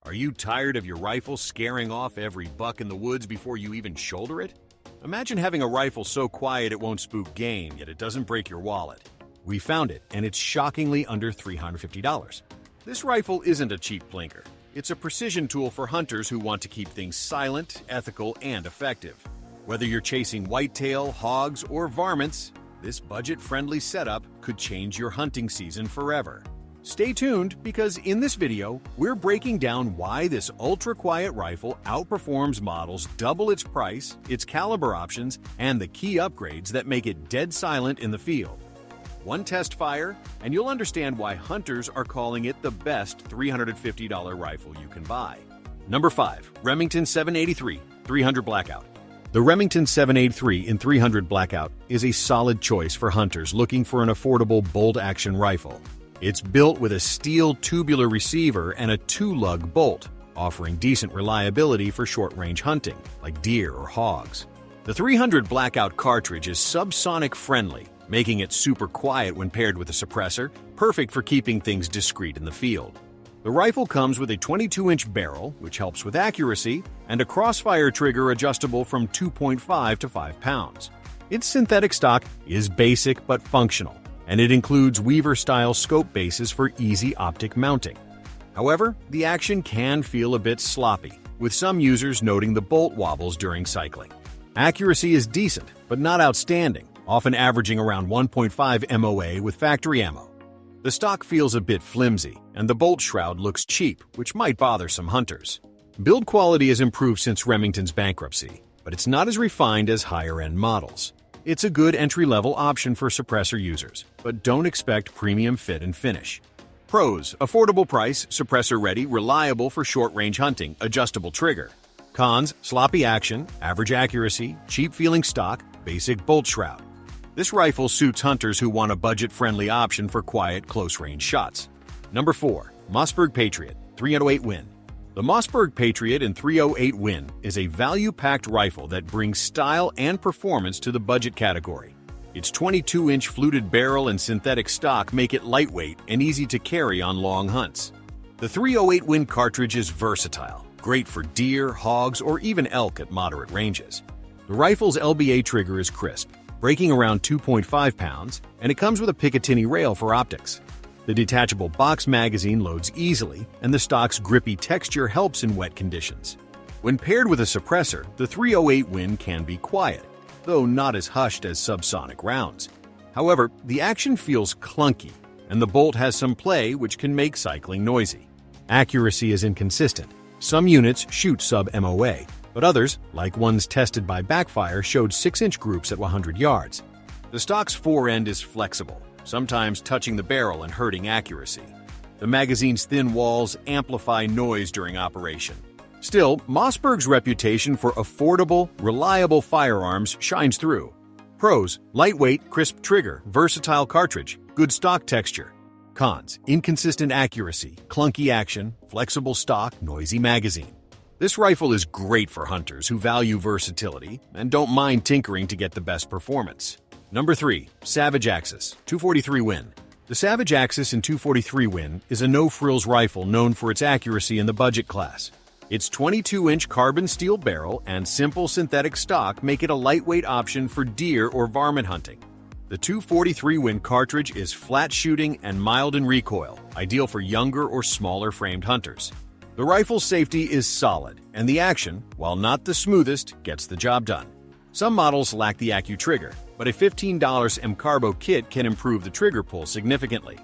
Are you tired of your rifle scaring off every buck in the woods before you even shoulder it? Imagine having a rifle so quiet it won't spook game, yet it doesn't break your wallet. We found it, and it's shockingly under $350. This rifle isn't a cheap blinker. It's a precision tool for hunters who want to keep things silent, ethical, and effective. Whether you're chasing whitetail, hogs, or varmints, this budget-friendly setup could change your hunting season forever. Stay tuned, because in this video, we're breaking down why this ultra-quiet rifle outperforms models double its price, its caliber options, and the key upgrades that make it dead silent in the field. One test fire, and you'll understand why hunters are calling it the best $350 rifle you can buy. Number 5. Remington 783 300 Blackout. The Remington 783 in 300 Blackout is a solid choice for hunters looking for an affordable bolt-action rifle. It's built with a steel tubular receiver and a 2-lug bolt, offering decent reliability for short-range hunting, like deer or hogs. The 300 Blackout cartridge is subsonic friendly, making it super quiet when paired with a suppressor, perfect for keeping things discreet in the field. The rifle comes with a 22-inch barrel, which helps with accuracy, and a crossfire trigger adjustable from 2.5 to 5 pounds. Its synthetic stock is basic but functional, and it includes Weaver-style scope bases for easy optic mounting. However, the action can feel a bit sloppy, with some users noting the bolt wobbles during cycling. Accuracy is decent, but not outstanding, often averaging around 1.5 MOA with factory ammo. The stock feels a bit flimsy, and the bolt shroud looks cheap, which might bother some hunters. Build quality has improved since Remington's bankruptcy, but it's not as refined as higher-end models. It's a good entry-level option for suppressor users, but don't expect premium fit and finish. Pros: affordable price, suppressor-ready, reliable for short-range hunting, adjustable trigger. Cons: sloppy action, average accuracy, cheap-feeling stock, basic bolt shroud. This rifle suits hunters who want a budget-friendly option for quiet, close-range shots. Number 4. Mossberg Patriot 308 Win. The Mossberg Patriot in 308 Win is a value-packed rifle that brings style and performance to the budget category. Its 22-inch fluted barrel and synthetic stock make it lightweight and easy to carry on long hunts. The 308 Win cartridge is versatile, great for deer, hogs, or even elk at moderate ranges. The rifle's LBA trigger is crisp, breaking around 2.5 pounds, and it comes with a Picatinny rail for optics. The detachable box magazine loads easily, and the stock's grippy texture helps in wet conditions. When paired with a suppressor, the 308 Win can be quiet, though not as hushed as subsonic rounds. However, the action feels clunky, and the bolt has some play which can make cycling noisy. Accuracy is inconsistent. Some units shoot sub-MOA, but others, like ones tested by Backfire, showed 6-inch groups at 100 yards. The stock's fore-end is flexible, sometimes touching the barrel and hurting accuracy. The magazine's thin walls amplify noise during operation. Still, Mossberg's reputation for affordable, reliable firearms shines through. Pros: lightweight, crisp trigger, versatile cartridge, good stock texture. Cons: inconsistent accuracy, clunky action, flexible stock, noisy magazine. This rifle is great for hunters who value versatility and don't mind tinkering to get the best performance. Number 3. Savage Axis 243 Win. The Savage Axis in 243 Win is a no-frills rifle known for its accuracy in the budget class. Its 22-inch carbon steel barrel and simple synthetic stock make it a lightweight option for deer or varmint hunting. The 243 Win cartridge is flat-shooting and mild in recoil, ideal for younger or smaller-framed hunters. The rifle's safety is solid, and the action, while not the smoothest, gets the job done. Some models lack the AccuTrigger, but a $15 M-Carbo kit can improve the trigger pull significantly.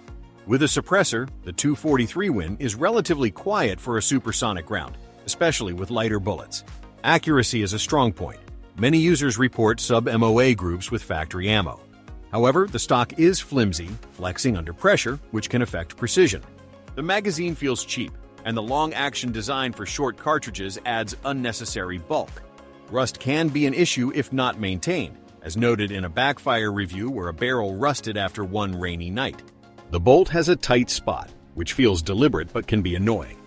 With a suppressor, the 243 Win is relatively quiet for a supersonic round, especially with lighter bullets. Accuracy is a strong point. Many users report sub-MOA groups with factory ammo. However, the stock is flimsy, flexing under pressure, which can affect precision. The magazine feels cheap, and the long-action design for short cartridges adds unnecessary bulk. Rust can be an issue if not maintained, as noted in a Backfire review where a barrel rusted after one rainy night. The bolt has a tight spot, which feels deliberate but can be annoying.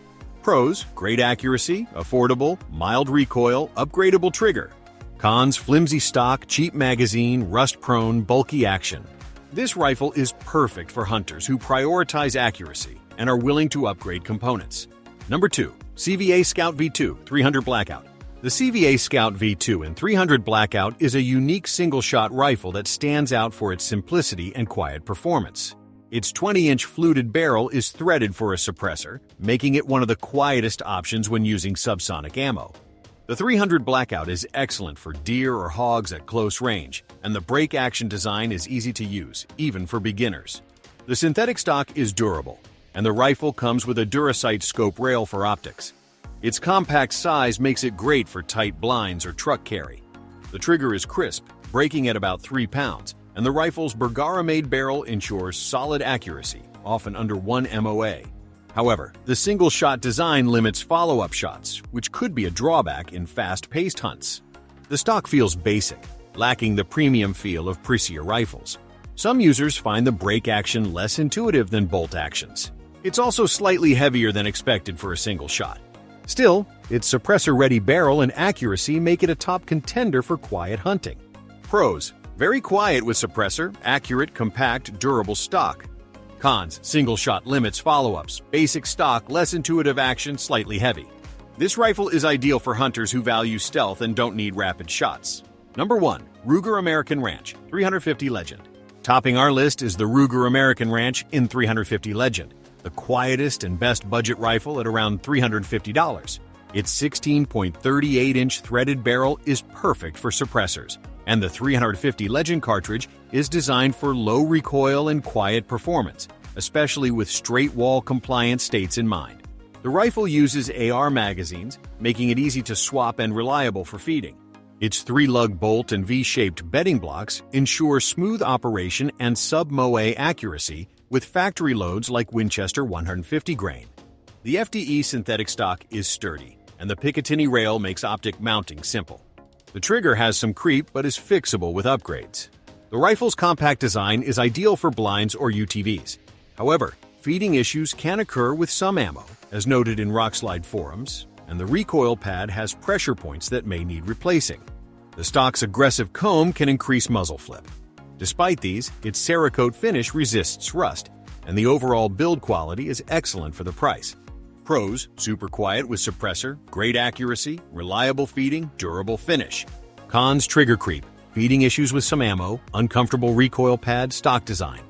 Pros: great accuracy, affordable, mild recoil, upgradable trigger. Cons: flimsy stock, cheap magazine, rust-prone, bulky action. This rifle is perfect for hunters who prioritize accuracy and are willing to upgrade components. Number 2. CVA Scout V2 300 Blackout. The CVA Scout V2 and 300 Blackout is a unique single-shot rifle that stands out for its simplicity and quiet performance. Its 20-inch fluted barrel is threaded for a suppressor, making it one of the quietest options when using subsonic ammo. The 300 Blackout is excellent for deer or hogs at close range, and the break-action design is easy to use, even for beginners. The synthetic stock is durable, and the rifle comes with a Durasight scope rail for optics. Its compact size makes it great for tight blinds or truck carry. The trigger is crisp, breaking at about 3 pounds, and the rifle's Bergara-made barrel ensures solid accuracy, often under 1 MOA. However, the single-shot design limits follow-up shots, which could be a drawback in fast-paced hunts. The stock feels basic, lacking the premium feel of pricier rifles. Some users find the break action less intuitive than bolt actions. It's also slightly heavier than expected for a single shot. Still, its suppressor-ready barrel and accuracy make it a top contender for quiet hunting. Pros: very quiet with suppressor, accurate, compact, durable stock. Cons: single-shot limits follow-ups, basic stock, less intuitive action, slightly heavy. This rifle is ideal for hunters who value stealth and don't need rapid shots. Number 1. Ruger American Ranch 350 Legend. Topping our list is the Ruger American Ranch in 350 Legend, the quietest and best budget rifle at around $350. Its 16.38-inch threaded barrel is perfect for suppressors, and the 350 Legend cartridge is designed for low recoil and quiet performance, especially with straight wall compliant states in mind. The rifle uses AR magazines, making it easy to swap and reliable for feeding. Its 3-lug bolt and V-shaped bedding blocks ensure smooth operation and sub-MOA accuracy with factory loads like Winchester 150 grain. The FDE synthetic stock is sturdy, and the Picatinny rail makes optic mounting simple. The trigger has some creep but is fixable with upgrades. The rifle's compact design is ideal for blinds or UTVs. However, feeding issues can occur with some ammo, as noted in Rockslide forums, and the recoil pad has pressure points that may need replacing. The stock's aggressive comb can increase muzzle flip. Despite these, its Cerakote finish resists rust, and the overall build quality is excellent for the price. Pros: super quiet with suppressor, great accuracy, reliable feeding, durable finish. Cons: trigger creep, feeding issues with some ammo, uncomfortable recoil pad, stock design.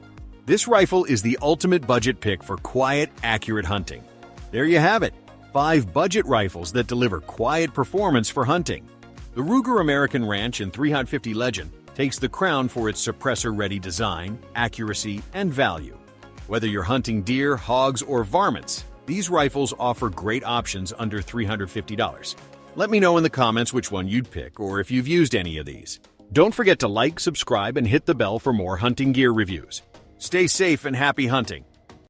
This rifle is the ultimate budget pick for quiet, accurate hunting. There you have it, 5 budget rifles that deliver quiet performance for hunting. The Ruger American Ranch in 350 Legend takes the crown for its suppressor-ready design, accuracy, and value. Whether you're hunting deer, hogs, or varmints, these rifles offer great options under $350. Let me know in the comments which one you'd pick or if you've used any of these. Don't forget to like, subscribe, and hit the bell for more hunting gear reviews. Stay safe and happy hunting.